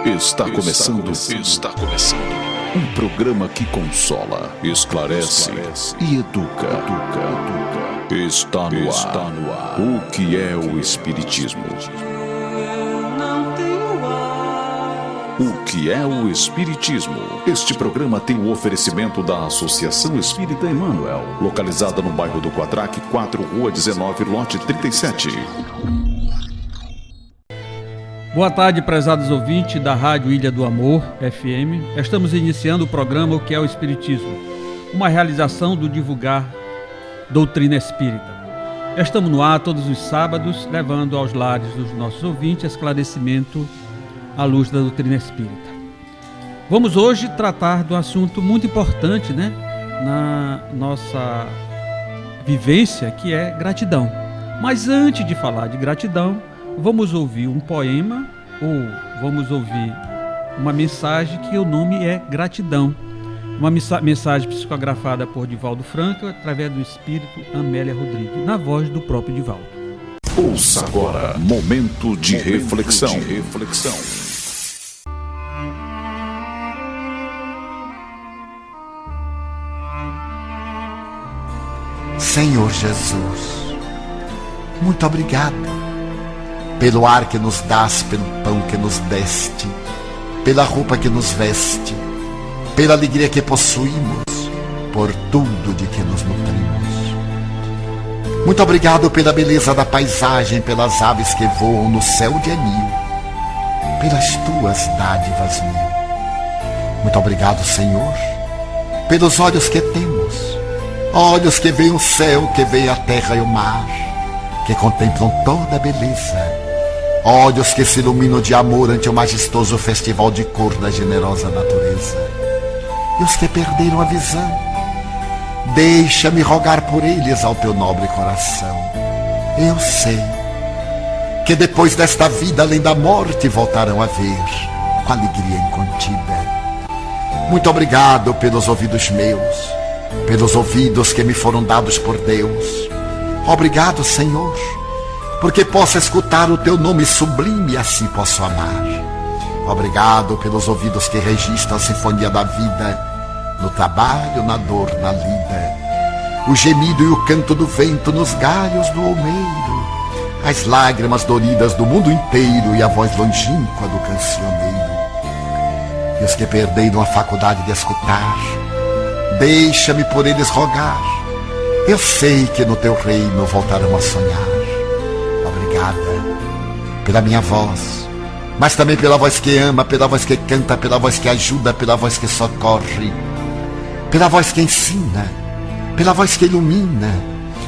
Está começando. Um programa que consola, esclarece e educa. Está no ar. O que é o Espiritismo? O que é o Espiritismo? Este programa tem o oferecimento da Associação Espírita Emmanuel, localizada no bairro do Quadraque 4, Rua 19, lote 37. Boa tarde, prezados ouvintes da Rádio Ilha do Amor, FM. Estamos iniciando o programa O que é o Espiritismo, uma realização do Divulgar Doutrina Espírita. Estamos no ar todos os sábados, levando aos lares dos nossos ouvintes esclarecimento à luz da doutrina espírita. Vamos hoje tratar de um assunto muito importante, na nossa vivência, que é gratidão. Mas antes de falar de gratidão, vamos ouvir um poema ou vamos ouvir uma mensagem que o nome é Gratidão. Uma mensagem psicografada por Divaldo Franco através do espírito Amélia Rodrigues, na voz do próprio Divaldo. Ouça agora, momento de reflexão. Senhor Jesus, muito obrigado pelo ar que nos dás, pelo pão que nos deste, pela roupa que nos veste, pela alegria que possuímos, por tudo de que nos nutrimos. Muito obrigado pela beleza da paisagem, pelas aves que voam no céu de anil, pelas tuas dádivas mil. Muito obrigado, Senhor, pelos olhos que temos, olhos que veem o céu, que veem a terra e o mar, que contemplam toda a beleza, olhos que se iluminam de amor ante o majestoso festival de cor da generosa natureza. E os que perderam a visão, deixa-me rogar por eles ao teu nobre coração. Eu sei que depois desta vida, além da morte, voltarão a ver com alegria incontida. Muito obrigado pelos ouvidos meus, pelos ouvidos que me foram dados por Deus. Obrigado, Senhor, porque posso escutar o teu nome sublime e assim posso amar. Obrigado pelos ouvidos que registram a sinfonia da vida, no trabalho, na dor, na lida, o gemido e o canto do vento nos galhos do olmeiro, as lágrimas doridas do mundo inteiro e a voz longínqua do cancioneiro. E os que perderam a faculdade de escutar, deixa-me por eles rogar. Eu sei que no teu reino voltarão a sonhar. Obrigada pela minha voz, mas também pela voz que ama, pela voz que canta, pela voz que ajuda, pela voz que socorre, pela voz que ensina, pela voz que ilumina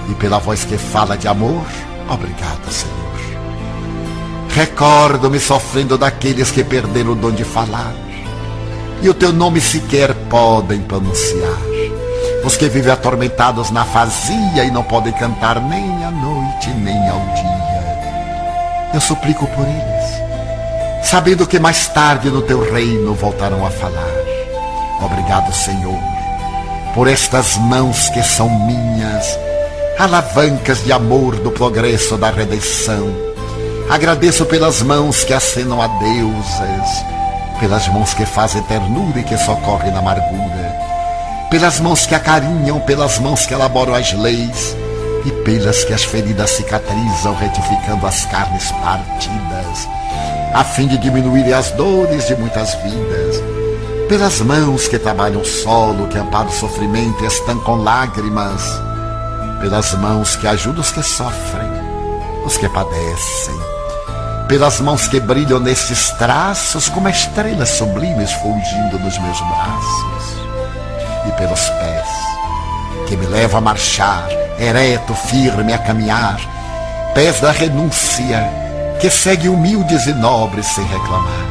e pela voz que fala de amor. Obrigado, Senhor. Recordo-me sofrendo daqueles que perderam o dom de falar e o teu nome sequer podem pronunciar. Os que vivem atormentados na fazia e não podem cantar nem à noite nem ao dia. Eu suplico por eles, sabendo que mais tarde no teu reino voltarão a falar. Obrigado, Senhor, por estas mãos que são minhas, alavancas de amor do progresso da redenção. Agradeço pelas mãos que acenam a deusas, pelas mãos que fazem ternura e que socorrem na amargura, pelas mãos que acarinham, pelas mãos que elaboram as leis e pelas que as feridas cicatrizam, retificando as carnes partidas, a fim de diminuírem as dores de muitas vidas, pelas mãos que trabalham o solo, que amparam o sofrimento e estancam lágrimas, pelas mãos que ajudam os que sofrem, os que padecem, pelas mãos que brilham nestes traços como estrelas sublimes fulgindo nos meus braços, e pelos pés que me levam a marchar, ereto, firme a caminhar, pés da renúncia que seguem humildes e nobres sem reclamar,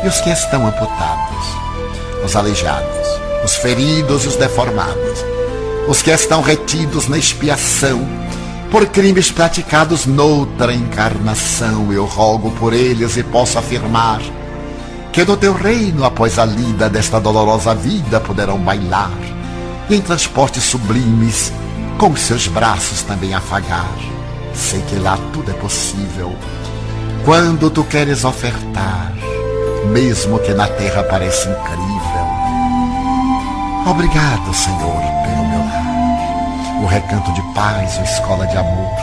e os que estão amputados, os aleijados, os feridos e os deformados, os que estão retidos na expiação por crimes praticados noutra encarnação. Eu rogo por eles e posso afirmar que no teu reino, após a lida desta dolorosa vida, poderão bailar e em transportes sublimes com os seus braços também afagar. Sei que lá tudo é possível quando tu queres ofertar mesmo que na terra pareça incrível. Obrigado, Senhor, pelo meu lar, o recanto de paz, a escola de amor,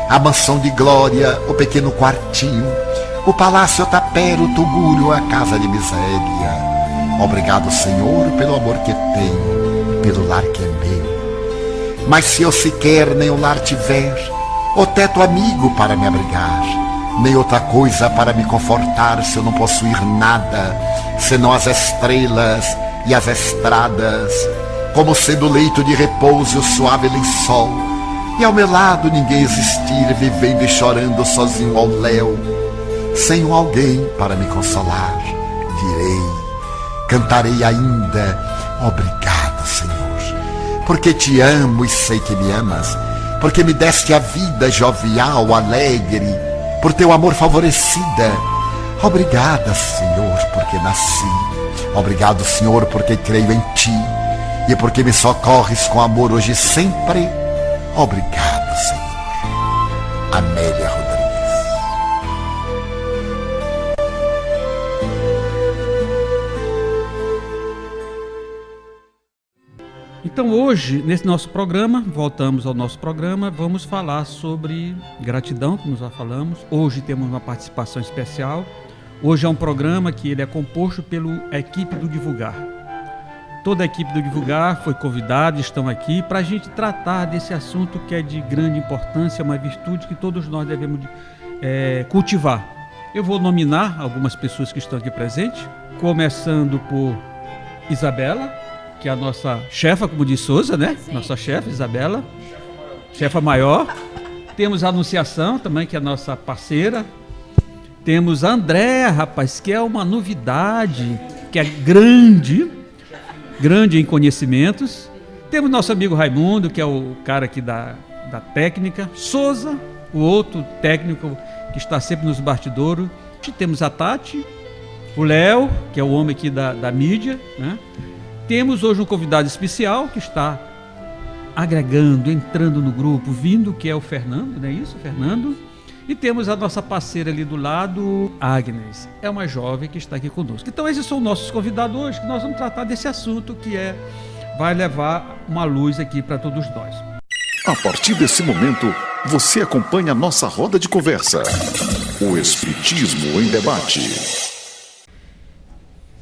a mansão de glória, o pequeno quartinho, o palácio tapera, o tugúrio, a casa de miséria. Obrigado, Senhor, pelo amor que tenho, pelo lar que é meu. Mas se eu sequer nem o lar tiver, o teto amigo para me abrigar, nem outra coisa para me confortar, se eu não possuir nada, senão as estrelas e as estradas, como sendo o leito de repouso e o suave lençol, e ao meu lado ninguém existir, vivendo e chorando sozinho ao léu, sem um alguém para me consolar, direi, cantarei ainda, obrigado, Senhor, porque te amo e sei que me amas, porque me deste a vida jovial, alegre, por teu amor favorecida. Obrigada, Senhor, porque nasci. Obrigado, Senhor, porque creio em ti e porque me socorres com amor hoje e sempre. Obrigado, Senhor. Amélia Rodrigues. Então hoje, nesse nosso programa, voltamos ao nosso programa, vamos falar sobre gratidão, como nós já falamos. Hoje temos uma participação especial. Hoje é um programa que ele é composto pela equipe do Divulgar. Toda a equipe do Divulgar foi convidada, estão aqui para a gente tratar desse assunto que é de grande importância, uma virtude que todos nós devemos cultivar. Eu vou nominar algumas pessoas que estão aqui presentes, começando por Isabela, que é a nossa chefa, como diz Souza, né? Sim. Nossa chefa, Isabela, chefa maior. Temos a Anunciação também, que é a nossa parceira. Temos a Andréa, rapaz, que é uma novidade, que é grande em conhecimentos. Temos nosso amigo Raimundo, que é o cara aqui da técnica. Souza, o outro técnico que está sempre nos bastidores. Temos a Tati, o Léo, que é o homem aqui da mídia, né? Temos hoje um convidado especial que está agregando, entrando no grupo, vindo, que é o Fernando, não é isso, Fernando? E temos a nossa parceira ali do lado, Agnes, é uma jovem que está aqui conosco. Então esses são nossos convidados hoje, que nós vamos tratar desse assunto que vai levar uma luz aqui para todos nós. A partir desse momento, você acompanha a nossa roda de conversa. O Espiritismo em Debate.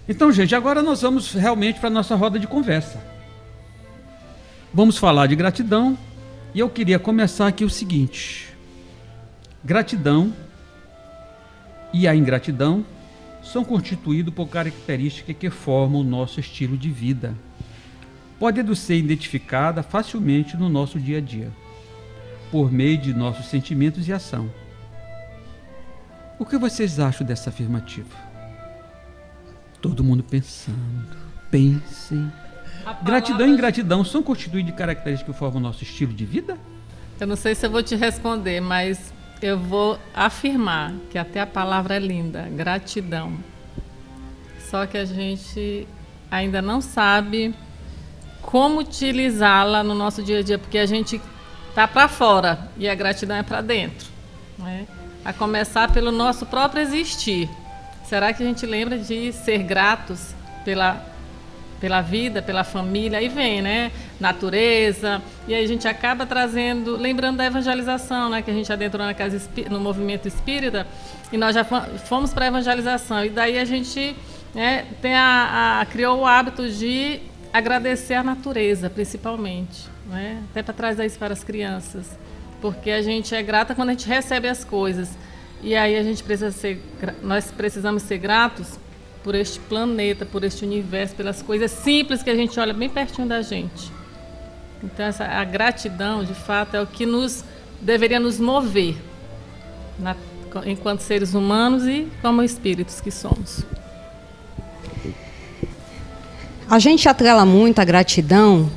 Então, gente, agora nós vamos realmente para a nossa roda de conversa. Vamos falar de gratidão e eu queria começar aqui o seguinte. Gratidão e a ingratidão são constituídos por características que formam o nosso estilo de vida. Pode ser identificada facilmente no nosso dia a dia, por meio de nossos sentimentos e ação. O que vocês acham dessa afirmativa? Todo mundo pensando. Pensem. Gratidão e ingratidão são constituídos de características que formam o nosso estilo de vida? Eu não sei se eu vou te responder, mas eu vou afirmar que até a palavra é linda, gratidão. Só que a gente ainda não sabe como utilizá-la no nosso dia a dia, porque a gente está para fora e a gratidão é para dentro, né? A começar pelo nosso próprio existir. Será que a gente lembra de ser gratos pela vida, pela família? Aí vem, né? Natureza. E aí a gente acaba trazendo, lembrando da evangelização, né? Que a gente adentrou no movimento espírita e nós já fomos para a evangelização. E daí a gente, né, criou o hábito de agradecer a natureza, principalmente, né? Até para trazer isso para as crianças. Porque a gente é grata quando a gente recebe as coisas. E aí nós precisamos ser gratos por este planeta, por este universo, pelas coisas simples que a gente olha bem pertinho da gente. Então a gratidão, de fato, é o que deveria nos mover enquanto seres humanos e como espíritos que somos. A gente atrela muito a gratidão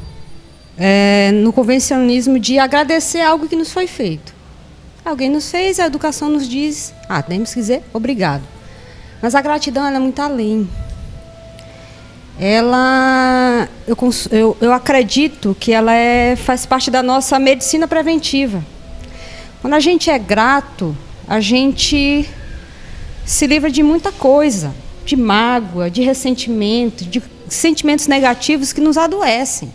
no convencionalismo de agradecer algo que nos foi feito. Alguém nos fez, a educação nos diz, temos que dizer obrigado. Mas a gratidão ela é muito além. Eu acredito que ela faz parte da nossa medicina preventiva. Quando a gente é grato, a gente se livra de muita coisa, de mágoa, de ressentimento, de sentimentos negativos que nos adoecem.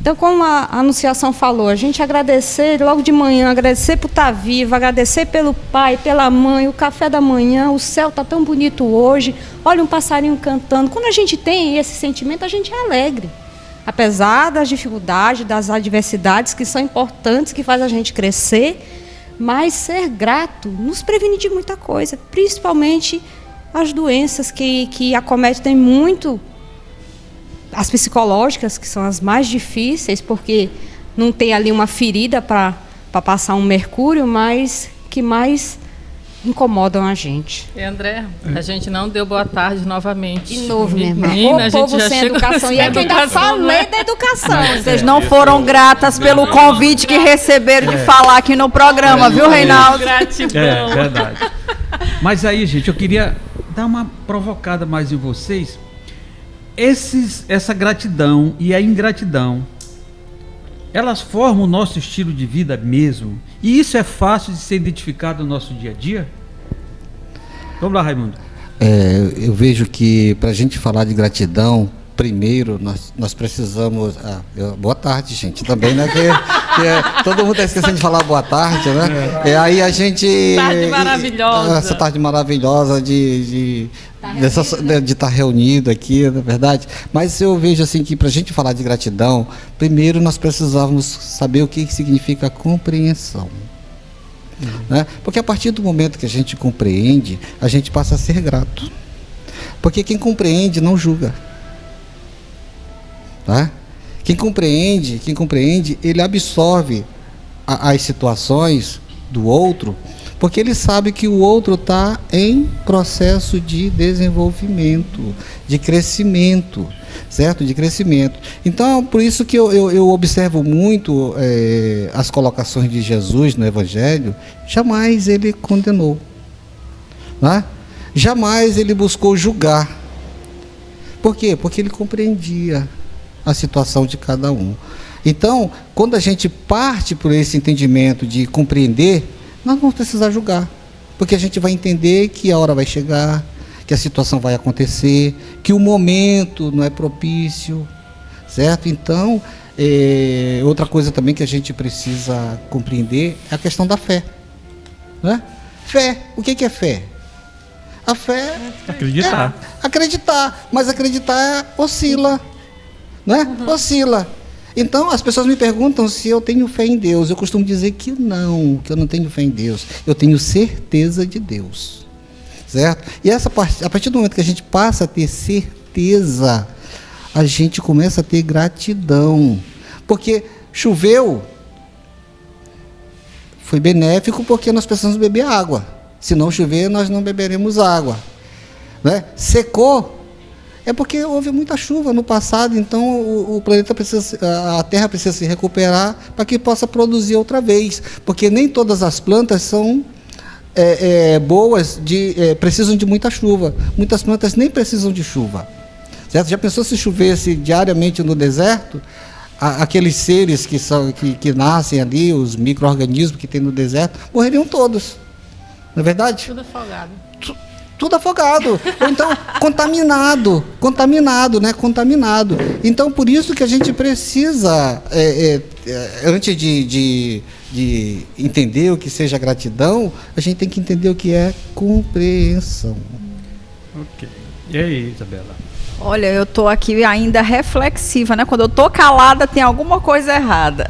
Então, como a Anunciação falou, a gente agradecer logo de manhã, agradecer por estar vivo, agradecer pelo pai, pela mãe, o café da manhã, o céu está tão bonito hoje, olha um passarinho cantando. Quando a gente tem esse sentimento, a gente é alegre. Apesar das dificuldades, das adversidades que são importantes, que fazem a gente crescer, mas ser grato nos previne de muita coisa, principalmente as doenças que acometem muito, as psicológicas, que são as mais difíceis, porque não tem ali uma ferida para passar um mercúrio, mas que mais incomodam a gente. E André, a gente não deu boa tarde novamente. De novo, minha irmã. Menina, O povo sem educação. E é que eu ainda falei da educação. Vocês não foram gratas pelo convite que receberam de falar aqui no programa, viu, Reinaldo? Gratidão. É verdade. Mas aí, gente, eu queria dar uma provocada mais em vocês. Essa gratidão e a ingratidão, elas formam o nosso estilo de vida mesmo? E isso é fácil de ser identificado no nosso dia a dia? Vamos lá, Raimundo. Eu vejo que para a gente falar de gratidão, primeiro nós precisamos... boa tarde, gente, também, né? Todo mundo está esquecendo de falar boa tarde, né? Aí a gente... Tarde maravilhosa. Essa tarde maravilhosa de estar reunido aqui, na verdade. Mas eu vejo assim que para a gente falar de gratidão, primeiro nós precisamos saber o que significa compreensão. Né? Porque a partir do momento que a gente compreende, a gente passa a ser grato. Porque quem compreende não julga. Tá? Quem compreende, ele absorve as situações do outro, porque ele sabe que o outro está em processo de desenvolvimento, de crescimento, certo? De crescimento. Então, por isso que eu observo muito as colocações de Jesus no Evangelho. Jamais ele condenou, né? Jamais ele buscou julgar. Por quê? Porque ele compreendia a situação de cada um. Então, quando a gente parte por esse entendimento de compreender, nós não vamos precisar julgar, porque a gente vai entender que a hora vai chegar, que a situação vai acontecer, que o momento não é propício, certo? Então, outra coisa também que a gente precisa compreender é a questão da fé, né? Fé, o que é fé? A fé Acreditar. Acreditar, mas acreditar oscila, né? Oscila. Então, as pessoas me perguntam se eu tenho fé em Deus. Eu costumo dizer que eu não tenho fé em Deus. Eu tenho certeza de Deus, certo? E a partir do momento que a gente passa a ter certeza, a gente começa a ter gratidão. Porque choveu, foi benéfico porque nós precisamos beber água. Se não chover, nós não beberemos água, né? Secou, é porque houve muita chuva no passado, então o planeta precisa, a Terra precisa se recuperar para que possa produzir outra vez, porque nem todas as plantas são boas, precisam de muita chuva. Muitas plantas nem precisam de chuva, certo? Já pensou se chovesse diariamente no deserto? Aqueles seres que nascem ali, os micro-organismos que tem no deserto, morreriam todos, não é verdade? Tudo afogado. Tudo afogado, ou então contaminado, né? Contaminado. Então, por isso que a gente precisa, antes de entender o que seja gratidão, a gente tem que entender o que é compreensão. Ok. E aí, Isabela? Olha, eu estou aqui ainda reflexiva, né? Quando eu estou calada, tem alguma coisa errada.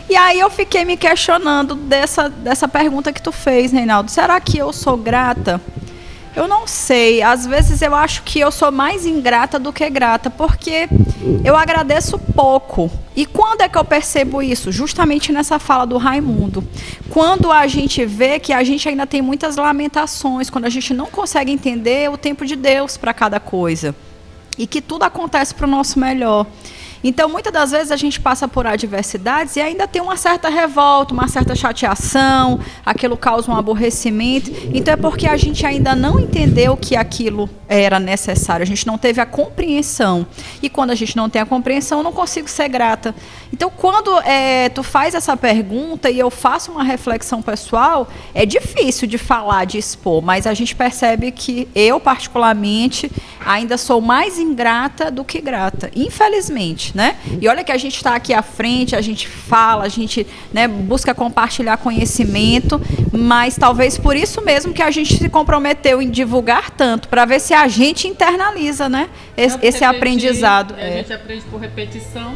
E aí eu fiquei me questionando dessa pergunta que tu fez, Reinaldo. Será que eu sou grata? Eu não sei. Às vezes eu acho que eu sou mais ingrata do que grata, porque eu agradeço pouco. E quando é que eu percebo isso? Justamente nessa fala do Raimundo. Quando a gente vê que a gente ainda tem muitas lamentações, quando a gente não consegue entender o tempo de Deus para cada coisa. E que tudo acontece para o nosso melhor. Então, muitas das vezes a gente passa por adversidades e ainda tem uma certa revolta, uma certa chateação, aquilo causa um aborrecimento. Então, é porque a gente ainda não entendeu que aquilo era necessário, a gente não teve a compreensão. E quando a gente não tem a compreensão, eu não consigo ser grata. Então, quando tu faz essa pergunta e eu faço uma reflexão pessoal, é difícil de falar, de expor, mas a gente percebe que eu, particularmente, ainda sou mais ingrata do que grata, infelizmente, né? E olha que a gente está aqui à frente, a gente fala, a gente, né, busca compartilhar conhecimento, mas talvez por isso mesmo que a gente se comprometeu em divulgar tanto, para ver se a gente internaliza, né, esse aprendizado. A gente aprende por repetição.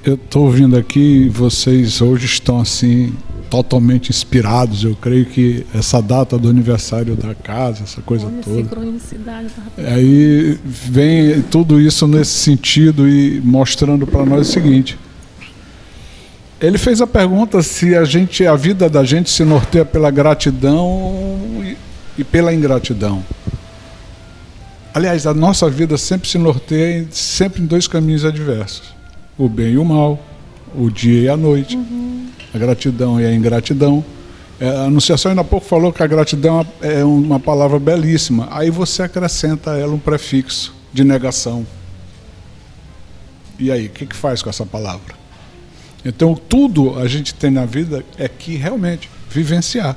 Eu estou ouvindo aqui, vocês hoje estão assim totalmente inspirados. Eu creio que essa data do aniversário da casa, essa coisa toda, Sincronicidade. aí vem tudo isso nesse sentido e mostrando para nós o seguinte: ele fez a pergunta se a vida da gente se norteia pela gratidão e pela ingratidão. Aliás, a nossa vida sempre se norteia sempre em dois caminhos adversos: o bem e o mal, o dia e a noite, a gratidão e a ingratidão. A Anunciação ainda há pouco falou que a gratidão é uma palavra belíssima. Aí você acrescenta a ela um prefixo de negação. E aí, o que faz com essa palavra? Então, tudo a gente tem na vida é que realmente vivenciar.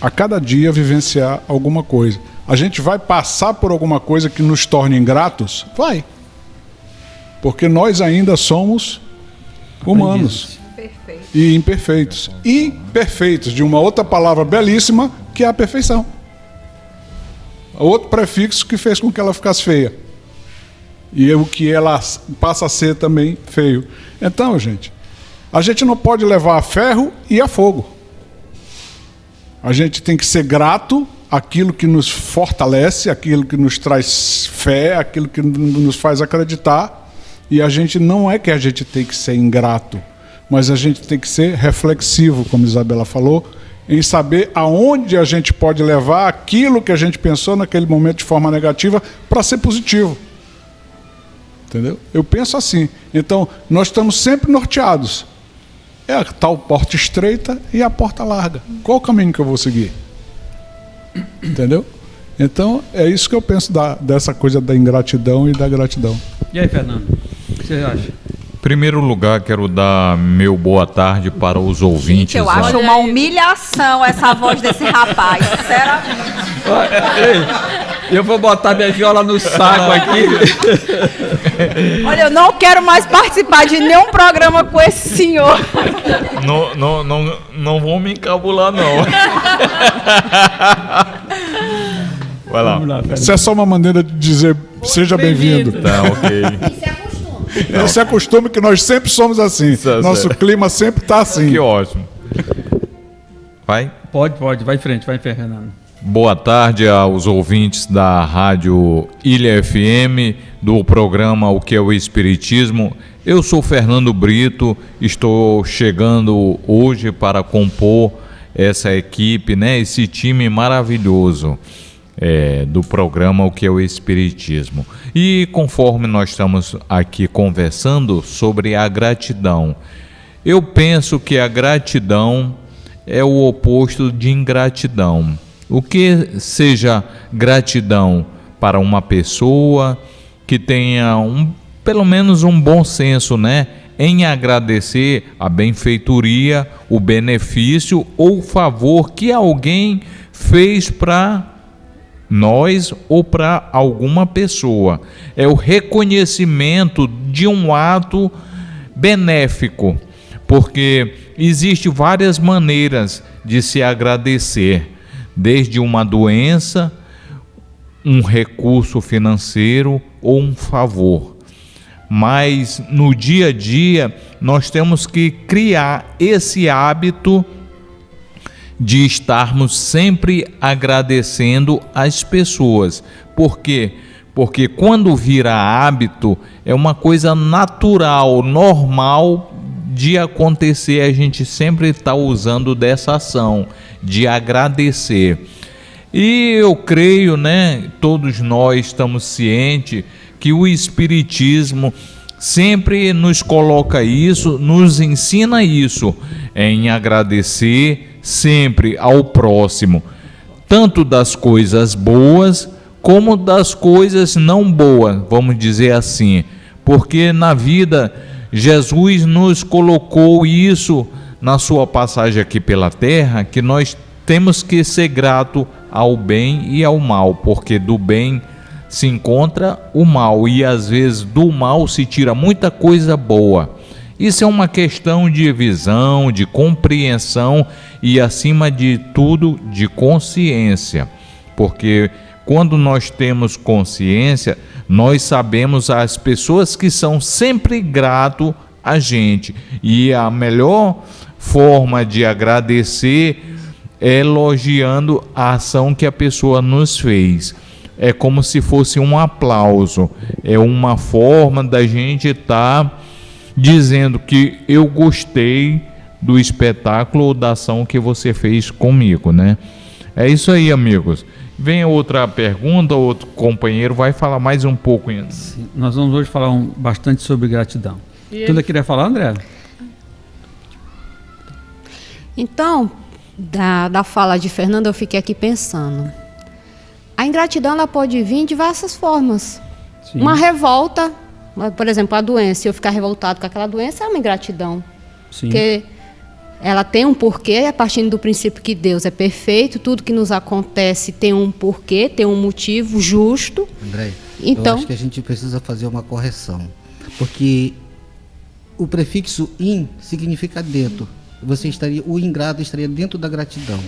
A cada dia vivenciar alguma coisa. A gente vai passar por alguma coisa que nos torne ingratos? Vai. Porque nós ainda somos humanos. E imperfeitos. Imperfeitos, de uma outra palavra belíssima, que é a perfeição. Outro prefixo que fez com que ela ficasse feia. E o que ela passa a ser também feio. Então, gente, a gente não pode levar a ferro e a fogo. A gente tem que ser grato àquilo que nos fortalece, aquilo que nos traz fé, aquilo que nos faz acreditar. E a gente não é que a gente tem que ser ingrato, mas a gente tem que ser reflexivo, como Isabela falou, em saber aonde a gente pode levar aquilo que a gente pensou naquele momento de forma negativa para ser positivo. Entendeu? Eu penso assim. Então, nós estamos sempre norteados. É a tal porta estreita e a porta larga. Qual o caminho que eu vou seguir? Entendeu? Então, é isso que eu penso dessa coisa da ingratidão e da gratidão. E aí, Fernando? O que você acha? Em primeiro lugar, quero dar meu boa tarde para os ouvintes. Gente, eu acho uma humilhação essa voz desse rapaz, sinceramente. Eu vou botar minha viola no saco aqui. Olha, eu não quero mais participar de nenhum programa com esse senhor. Não vou me encabular, não. Vai lá. Isso é só uma maneira de dizer seja bem-vindo. Tá, ok. Esse é costume que nós sempre somos assim. Nosso clima sempre está assim. Que ótimo. Vai? Pode. Vai em frente, Fernando. Boa tarde aos ouvintes da Rádio Ilha FM, do programa O que é o Espiritismo. Eu sou Fernando Brito, estou chegando hoje para compor essa equipe, né, esse time maravilhoso do programa O que é o Espiritismo. E conforme nós estamos aqui conversando sobre a gratidão, eu penso que a gratidão é o oposto de ingratidão. O que seja gratidão para uma pessoa que tenha pelo menos um bom senso, né, em agradecer a benfeitoria, o benefício ou o favor que alguém fez para nós ou para alguma pessoa. É o reconhecimento de um ato benéfico, porque existem várias maneiras de se agradecer. Desde uma doença, um recurso financeiro ou um favor. Mas no dia a dia nós temos que criar esse hábito de estarmos sempre agradecendo as pessoas. Por quê? Porque quando vira hábito, é uma coisa natural, normal de acontecer, a gente sempre está usando dessa ação de agradecer. E eu creio, né, todos nós estamos cientes que o Espiritismo sempre nos coloca isso, nos ensina isso, em agradecer sempre ao próximo, tanto das coisas boas como das coisas não boas, vamos dizer assim, porque na vida Jesus nos colocou isso na sua passagem aqui pela terra, que nós temos que ser grato ao bem e ao mal, porque do bem se encontra o mal e às vezes do mal se tira muita coisa boa. Isso é uma questão de visão, de compreensão e, acima de tudo, de consciência, porque quando nós temos consciência, nós sabemos as pessoas que são sempre grato a gente, e a melhor forma de agradecer é elogiando a ação que a pessoa nos fez. É como se fosse um aplauso, é uma forma da gente estar dizendo que eu gostei do espetáculo ou da ação que você fez comigo, né? É isso aí, amigos. Vem outra pergunta, outro companheiro vai falar mais um pouco ainda. Sim, nós vamos hoje falar bastante sobre gratidão. Tu ainda queria falar, André? Então, da fala de Fernando, eu fiquei aqui pensando. A ingratidão ela pode vir de diversas formas. Sim. Uma revolta, por exemplo, a doença. Se eu ficar revoltado com aquela doença, é uma ingratidão. Sim. Porque ela tem um porquê, a partir do princípio que Deus é perfeito, tudo que nos acontece tem um porquê, tem um motivo justo. André, então, eu acho que a gente precisa fazer uma correção. Porque o prefixo in significa dentro. O ingrato estaria dentro da gratidão.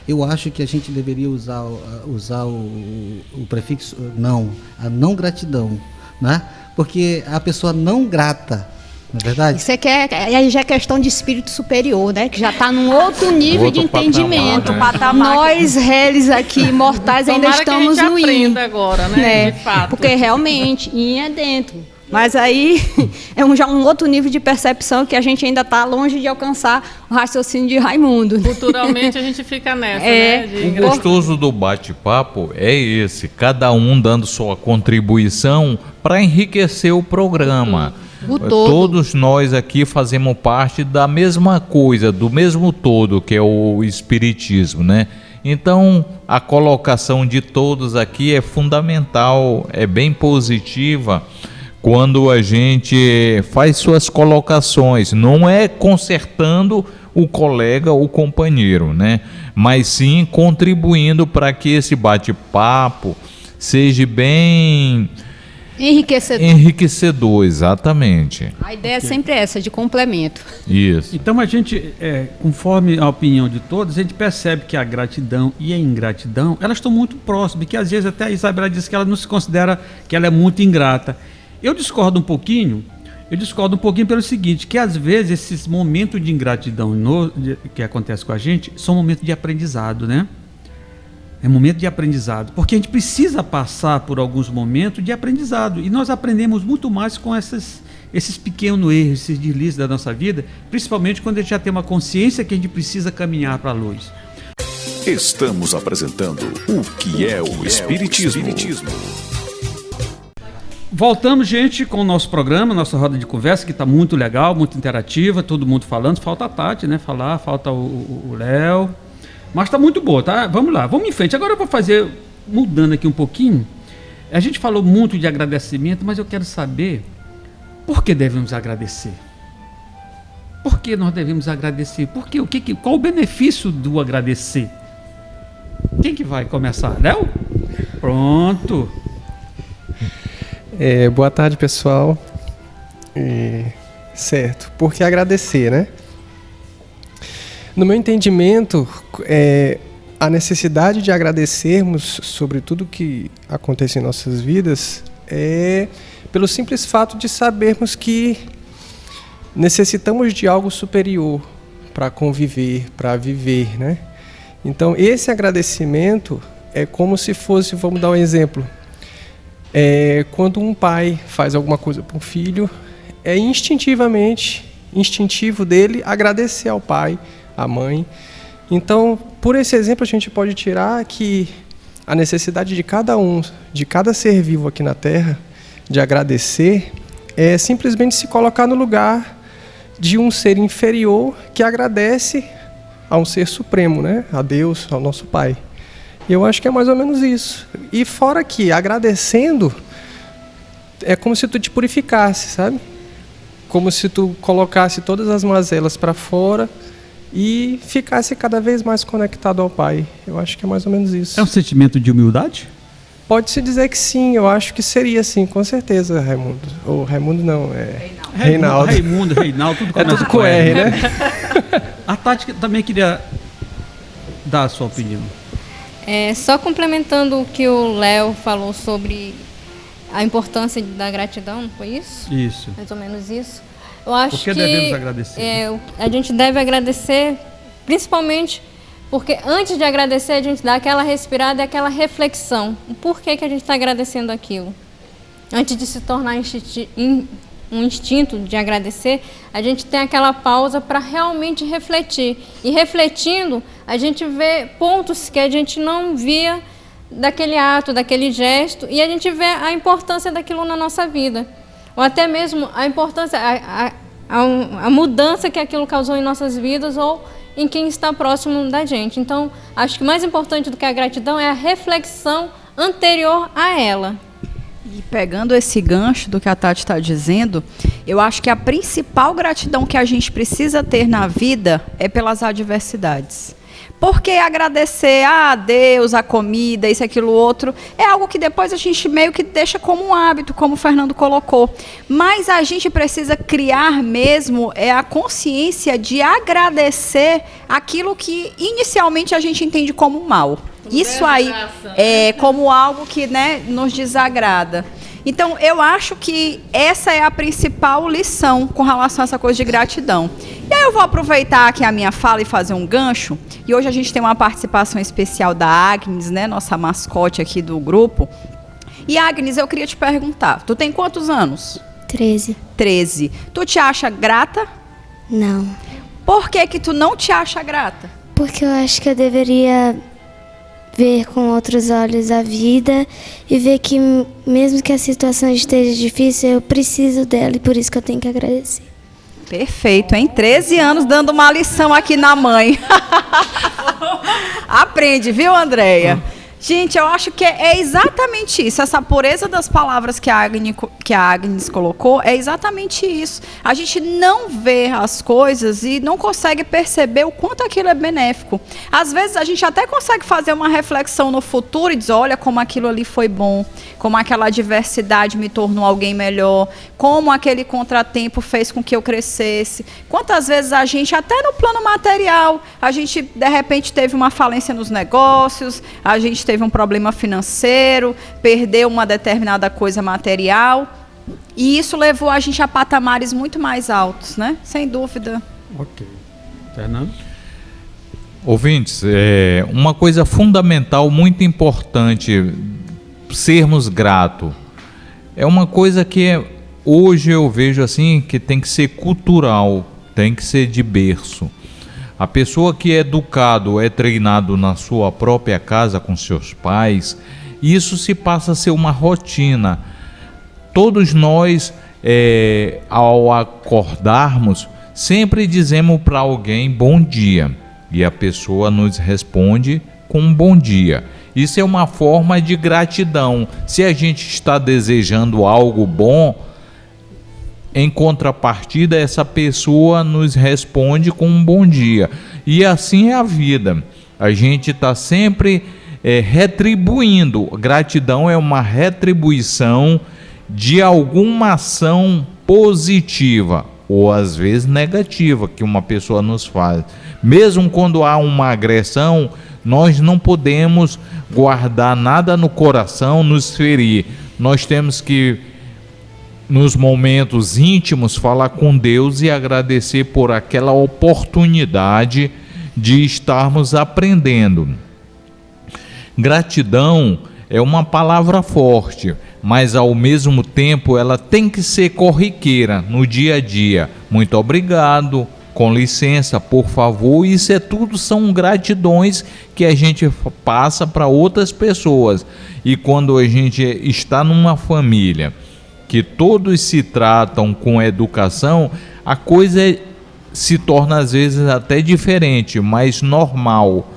Eu acho que a gente deveria usar o prefixo não, a não gratidão, né? Porque a pessoa não grata, não é verdade? Isso aí já é questão de espírito superior, né? Que já está num outro nível de entendimento. Nós, réis aqui, mortais, ainda estamos no in. Agora, né? De fato. Porque realmente, in é dentro. Mas aí já um outro nível de percepção que a gente ainda está longe de alcançar o raciocínio de Raimundo. Culturalmente a gente fica nessa, né? O gostoso do bate-papo é esse, cada um dando sua contribuição para enriquecer o programa. Todos nós aqui fazemos parte da mesma coisa, do mesmo todo, que é o Espiritismo, né? Então, a colocação de todos aqui é fundamental, é bem positiva, quando a gente faz suas colocações, não é consertando o colega ou companheiro, né? Mas sim contribuindo para que esse bate-papo seja bem enriquecedor, exatamente. A ideia é sempre essa, de complemento. Isso. Então a gente, conforme a opinião de todos, a gente percebe que a gratidão e a ingratidão, elas estão muito próximas, que às vezes até a Isabela diz que ela não se considera que ela é muito ingrata. Eu discordo um pouquinho pelo seguinte, que às vezes esses momentos de ingratidão que acontece com a gente são momentos de aprendizado, né? É momento de aprendizado, porque a gente precisa passar por alguns momentos de aprendizado, e nós aprendemos muito mais com esses pequenos erros, esses deslizes da nossa vida, principalmente quando a gente já tem uma consciência que a gente precisa caminhar para a luz. Estamos apresentando o que é o Espiritismo. Voltamos, gente, com o nosso programa, nossa roda de conversa, que está muito legal, muito interativa, todo mundo falando. Falta a Tati, né? Falta o Léo. Mas está muito boa, tá? Vamos lá, vamos em frente. Agora eu vou fazer, mudando aqui um pouquinho. A gente falou muito de agradecimento, mas eu quero saber por que devemos agradecer. Por que nós devemos agradecer? Por quê? Qual o benefício do agradecer? Quem que vai começar? Léo? Pronto. Boa tarde, pessoal. Certo, por que agradecer, né? No meu entendimento, a necessidade de agradecermos sobre tudo que acontece em nossas vidas é pelo simples fato de sabermos que necessitamos de algo superior para conviver, para viver, né? Então, esse agradecimento é como se fosse, vamos dar um exemplo, quando um pai faz alguma coisa para um filho, é instintivo dele agradecer ao pai, à mãe. Então, por esse exemplo, a gente pode tirar que a necessidade de cada um, de cada ser vivo aqui na Terra, de agradecer, é simplesmente se colocar no lugar de um ser inferior que agradece a um ser supremo, né? A Deus, ao nosso Pai. E eu acho que é mais ou menos isso. E fora que, agradecendo, é como se tu te purificasse, sabe? Como se tu colocasse todas as mazelas para fora e ficasse cada vez mais conectado ao Pai. Eu acho que é mais ou menos isso. É um sentimento de humildade? Pode-se dizer que sim, eu acho que seria sim, com certeza, Raimundo. Ou Raimundo não, é Reinaldo. Reinaldo, tudo é tudo com R, né? A Tati também queria dar a sua opinião. Só complementando o que o Léo falou sobre a importância da gratidão, foi isso? Isso. Mais ou menos isso. Eu acho que devemos agradecer? A gente deve agradecer, principalmente porque antes de agradecer, a gente dá aquela respirada e aquela reflexão. Por que a gente está agradecendo aquilo? Antes de se tornar um instinto de agradecer, a gente tem aquela pausa para realmente refletir. E refletindo, a gente vê pontos que a gente não via daquele ato, daquele gesto, e a gente vê a importância daquilo na nossa vida. Ou até mesmo a importância, a mudança que aquilo causou em nossas vidas ou em quem está próximo da gente. Então, acho que mais importante do que a gratidão é a reflexão anterior a ela. E pegando esse gancho do que a Tati está dizendo, eu acho que a principal gratidão que a gente precisa ter na vida é pelas adversidades. Porque agradecer a Deus, a comida, isso, aquilo, outro, é algo que depois a gente meio que deixa como um hábito, como o Fernando colocou. Mas a gente precisa criar mesmo a consciência de agradecer aquilo que inicialmente a gente entende como mal. Isso aí é como algo que, né, nos desagrada. Então, eu acho que essa é a principal lição com relação a essa coisa de gratidão. E aí eu vou aproveitar aqui a minha fala e fazer um gancho. E hoje a gente tem uma participação especial da Agnes, né, nossa mascote aqui do grupo. E Agnes, eu queria te perguntar, tu tem quantos anos? 13. 13. Tu te acha grata? Não. Por que que tu não te acha grata? Porque eu acho que eu deveria ver com outros olhos a vida e ver que mesmo que a situação esteja difícil, eu preciso dela e por isso que eu tenho que agradecer. Perfeito, hein? 13 anos dando uma lição aqui na mãe. Aprende, viu, Andréia? Gente, eu acho que é exatamente isso. Essa pureza das palavras que a Agnes colocou é exatamente isso. A gente não vê as coisas e não consegue perceber o quanto aquilo é benéfico. Às vezes a gente até consegue fazer uma reflexão no futuro e dizer, olha como aquilo ali foi bom, como aquela adversidade me tornou alguém melhor, como aquele contratempo fez com que eu crescesse. Quantas vezes a gente, até no plano material, a gente de repente teve uma falência nos negócios, a gente teve um problema financeiro, perdeu uma determinada coisa material, e isso levou a gente a patamares muito mais altos, né? Sem dúvida. Ok. Fernando? Ouvintes, uma coisa fundamental, muito importante, sermos gratos. É uma coisa que hoje eu vejo assim, que tem que ser cultural, tem que ser de berço. A pessoa que é educado, é treinado na sua própria casa com seus pais, isso se passa a ser uma rotina. Todos nós, ao acordarmos, sempre dizemos para alguém bom dia. E a pessoa nos responde com um bom dia. Isso é uma forma de gratidão. Se a gente está desejando algo bom, em contrapartida, essa pessoa nos responde com um bom dia. E assim é a vida. A gente está sempre retribuindo. Gratidão é uma retribuição de alguma ação positiva ou às vezes negativa que uma pessoa nos faz. Mesmo quando há uma agressão, nós não podemos guardar nada no coração, nos ferir. Nós temos que, nos momentos íntimos, falar com Deus e agradecer por aquela oportunidade de estarmos aprendendo. Gratidão é uma palavra forte, mas ao mesmo tempo ela tem que ser corriqueira no dia a dia. Muito obrigado, com licença, por favor. Isso é tudo, são gratidões que a gente passa para outras pessoas. E quando a gente está numa família que todos se tratam com educação, a coisa se torna às vezes até diferente, mas normal.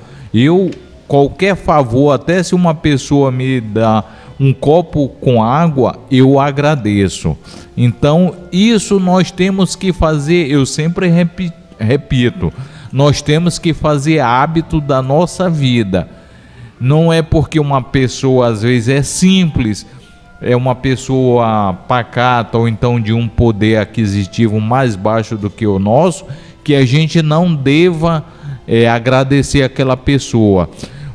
Qualquer favor, até se uma pessoa me dá um copo com água, eu agradeço. Então, isso nós temos que fazer, eu sempre repito, nós temos que fazer hábito da nossa vida. Não é porque uma pessoa às vezes é simples, é uma pessoa pacata ou então de um poder aquisitivo mais baixo do que o nosso, que a gente não deva agradecer aquela pessoa.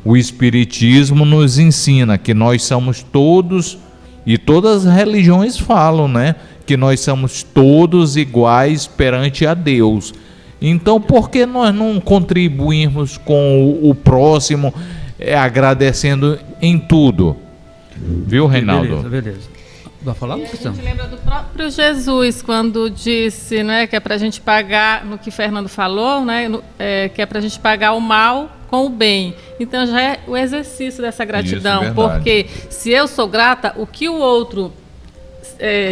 O Espiritismo nos ensina que nós somos todos, e todas as religiões falam, né, que nós somos todos iguais perante a Deus. Então, por que nós não contribuirmos com o próximo, agradecendo em tudo? Viu, Reinaldo? Beleza. Vai falar, a gente lembra do próprio Jesus, quando disse, né, que é para a gente pagar, no que Fernando falou, né, que é para a gente pagar o mal com o bem. Então já é o exercício dessa gratidão. Isso, porque se eu sou grata, o que o outro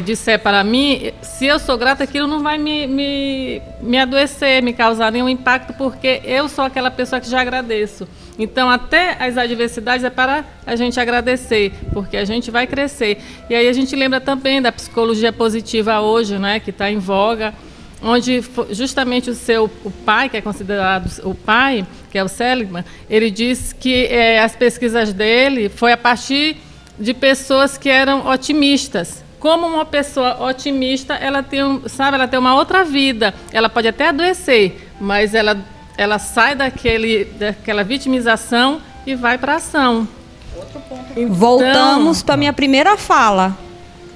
disser para mim, se eu sou grata, aquilo não vai me adoecer, me causar nenhum impacto, porque eu sou aquela pessoa que já agradeço. Então, até as adversidades é para a gente agradecer, porque a gente vai crescer. E aí a gente lembra também da psicologia positiva hoje, né, que está em voga, onde justamente o pai, que é considerado o pai, que é o Seligman, ele diz que as pesquisas dele foi a partir de pessoas que eram otimistas. Como uma pessoa otimista, ela tem uma outra vida. Ela pode até adoecer, mas ela sai daquela vitimização e vai para a ação. Então, voltamos para a minha primeira fala.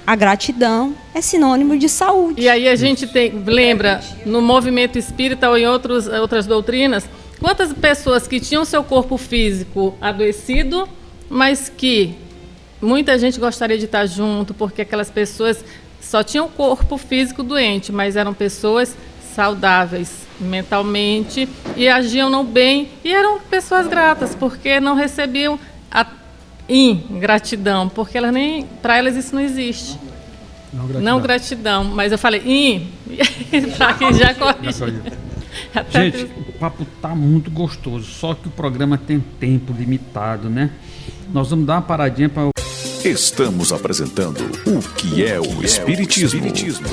A gratidão é sinônimo de saúde. E aí a gente lembra, no movimento espírita ou em outras doutrinas, quantas pessoas que tinham seu corpo físico adoecido, mas que muita gente gostaria de estar junto, porque aquelas pessoas só tinham o corpo físico doente, mas eram pessoas saudáveis mentalmente e agiam no bem e eram pessoas gratas, porque não recebiam a ingratidão, porque para elas isso não existe. Não gratidão, mas eu falei para que já corrige. Gente, o papo tá muito gostoso, só que o programa tem tempo limitado, né? Nós vamos dar uma paradinha para... Estamos apresentando o que é o Espiritismo.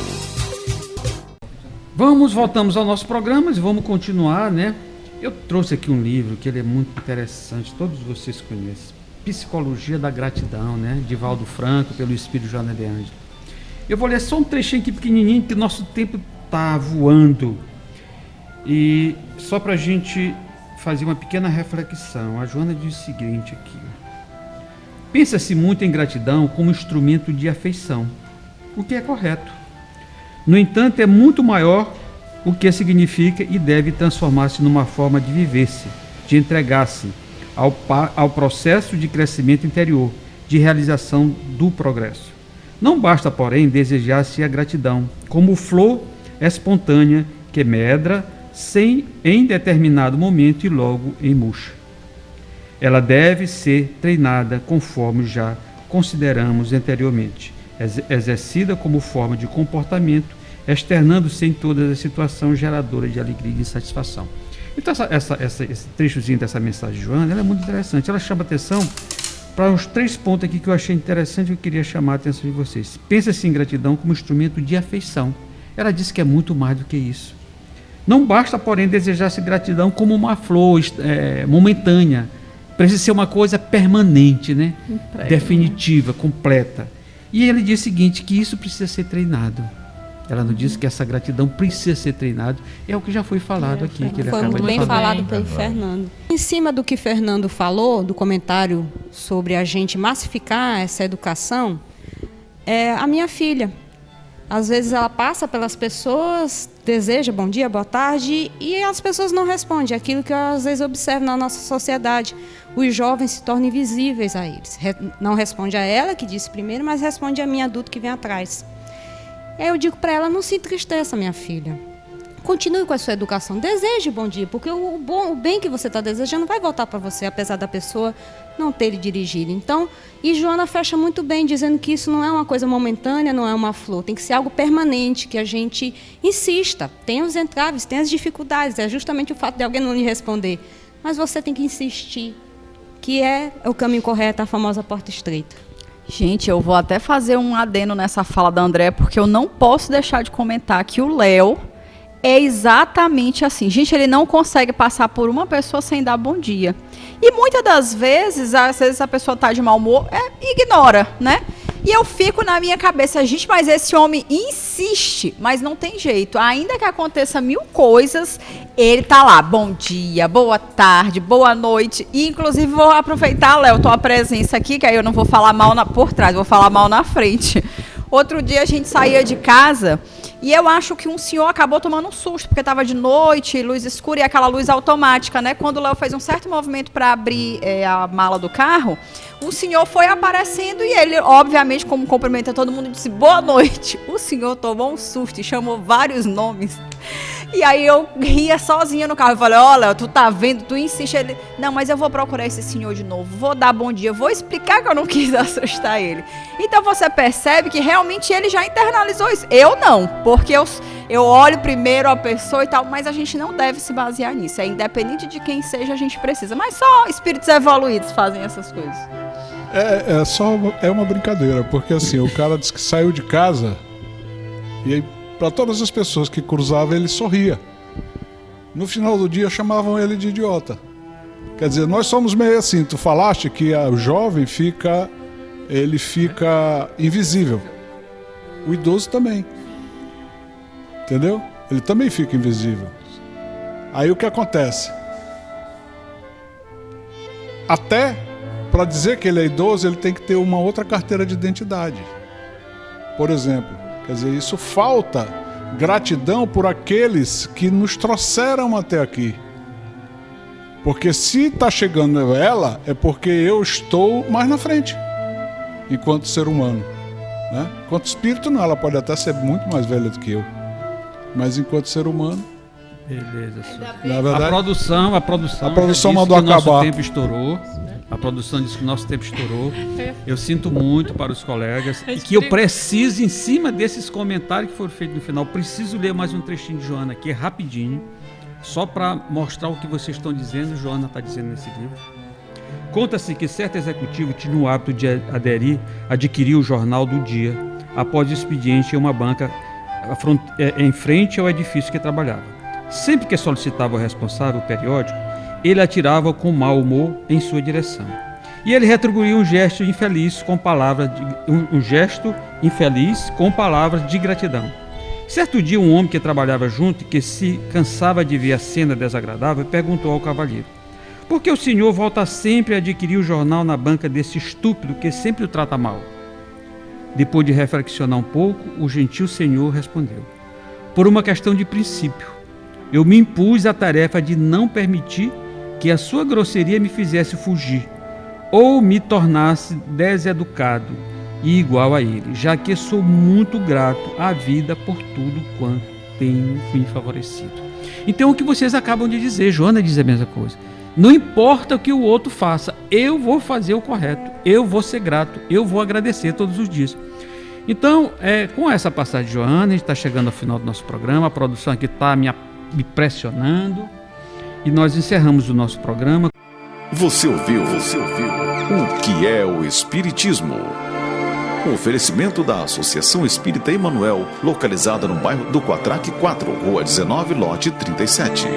Voltamos ao nosso programa e vamos continuar, né? Eu trouxe aqui um livro que ele é muito interessante, todos vocês conhecem. Psicologia da Gratidão, né? De Valdo Franco, pelo Espírito Joana de Ângelo. Eu vou ler só um trechinho aqui pequenininho, que nosso tempo tá voando. E só para a gente fazer uma pequena reflexão. A Joana diz o seguinte aqui. Pensa-se muito em gratidão como instrumento de afeição, o que é correto. No entanto, é muito maior o que significa e deve transformar-se numa forma de viver-se, de entregar-se ao processo de crescimento interior, de realização do progresso. Não basta, porém, desejar-se a gratidão, como flor espontânea que medra em determinado momento e logo murcha. Ela deve ser treinada conforme já consideramos anteriormente, exercida como forma de comportamento, externando-se em todas as situações geradoras de alegria e satisfação. Então esse trechozinho dessa mensagem de Joana, ela é muito interessante. Ela chama atenção para uns 3 pontos aqui que eu achei interessante e eu queria chamar a atenção de vocês. Pensa-se em gratidão como instrumento de afeição. Ela diz que é muito mais do que isso. Não basta, porém, desejar-se gratidão como uma flor momentânea. Precisa ser uma coisa permanente, né? Definitiva, completa. E ele diz o seguinte, que isso precisa ser treinado. Ela não disse que essa gratidão precisa ser treinada. É o que já foi falado aqui. Que ele foi muito bem falado pelo Fernando. Em cima do que Fernando falou, do comentário sobre a gente massificar essa educação, a minha filha. Às vezes ela passa pelas pessoas, deseja bom dia, boa tarde, e as pessoas não respondem. Aquilo que eu às vezes observo na nossa sociedade. Os jovens se tornam invisíveis a eles. Não responde a ela, que disse primeiro, mas responde a mim, adulto, que vem atrás. Aí eu digo para ela, não se entristeça, minha filha. continue com a sua educação. Deseje bom dia, porque o bem que você está desejando vai voltar para você, apesar da pessoa não ter lhe dirigido. Então, e Joana fecha muito bem, dizendo que isso não é uma coisa momentânea, não é uma flor, tem que ser algo permanente, que a gente insista. Tem os entraves, tem as dificuldades, é justamente o fato de alguém não lhe responder. Mas você tem que insistir, que é o caminho correto, a famosa porta estreita. Gente, eu vou até fazer um adendo nessa fala da Andréa, porque eu não posso deixar de comentar que o Léo é exatamente assim. Gente, ele não consegue passar por uma pessoa sem dar bom dia. E muitas das vezes, às vezes a pessoa está de mau humor, ignora, né? E eu fico na minha cabeça, gente, mas esse homem insiste, mas não tem jeito. Ainda que aconteça 1000 coisas, ele tá lá, bom dia, boa tarde, boa noite. E, inclusive, vou aproveitar, Léo, tua presença aqui, que aí eu não vou falar mal por trás, vou falar mal na frente. Outro dia a gente saía de casa e eu acho que um senhor acabou tomando um susto, porque estava de noite, luz escura e aquela luz automática, né? Quando o Léo fez um certo movimento para abrir a mala do carro, o senhor foi aparecendo e ele, obviamente, como cumprimenta todo mundo, disse boa noite. O senhor tomou um susto e chamou vários nomes. E aí eu ria sozinha no carro. Eu falei, olha, tu tá vendo, tu insiste. Ele, não, mas eu vou procurar esse senhor de novo, vou dar bom dia, vou explicar que eu não quis assustar ele. Então você percebe que realmente ele já internalizou isso. Eu não, porque eu olho primeiro a pessoa e tal, mas a gente não deve se basear nisso. É independente de quem seja, a gente precisa. Mas só espíritos evoluídos fazem essas coisas. É uma brincadeira, porque assim, o cara disse que saiu de casa e aí, para todas as pessoas que cruzavam, ele sorria. No final do dia, chamavam ele de idiota. Quer dizer, nós somos meio assim. Tu falaste que o jovem fica invisível. O idoso também. Entendeu? Ele também fica invisível. Aí o que acontece? Até para dizer que ele é idoso, ele tem que ter uma outra carteira de identidade. Por exemplo, quer dizer, isso falta gratidão por aqueles que nos trouxeram até aqui. Porque se está chegando ela, é porque eu estou mais na frente, enquanto ser humano. Né? Enquanto espírito não, ela pode até ser muito mais velha do que eu. Mas enquanto ser humano... Beleza, senhor. Na verdade, a produção mandou acabar. Nosso tempo estourou. A produção disse que o nosso tempo estourou. Eu sinto muito para os colegas e que eu preciso, em cima desses comentários que foram feitos no final, preciso ler mais um trechinho de Joana aqui, rapidinho, só para mostrar o que vocês estão dizendo. Joana está dizendo nesse livro. Conta-se que certo executivo tinha o hábito de adquirir o jornal do dia após o expediente em uma banca em frente ao edifício que trabalhava. Sempre que solicitava ao responsável o periódico, ele atirava com mau humor em sua direção. E ele retribuía um gesto infeliz com palavras de gratidão. Certo dia, um homem que trabalhava junto e que se cansava de ver a cena desagradável, perguntou ao cavalheiro: por que o senhor volta sempre a adquirir o jornal na banca desse estúpido que sempre o trata mal? Depois de reflexionar um pouco, o gentil senhor respondeu: por uma questão de princípio. Eu me impus a tarefa de não permitir que a sua grosseria me fizesse fugir ou me tornasse deseducado e igual a ele, já que sou muito grato à vida por tudo quanto tenho me favorecido. Então, o que vocês acabam de dizer, Joana diz a mesma coisa. Não importa o que o outro faça, eu vou fazer o correto, eu vou ser grato, eu vou agradecer todos os dias. Então, com essa passagem de Joana, a gente está chegando ao final do nosso programa, a produção aqui está me pressionando e nós encerramos o nosso programa. Você ouviu o que é o Espiritismo? Um oferecimento da Associação Espírita Emanuel, localizada no bairro do Quatraque 4, Rua 19, lote 37.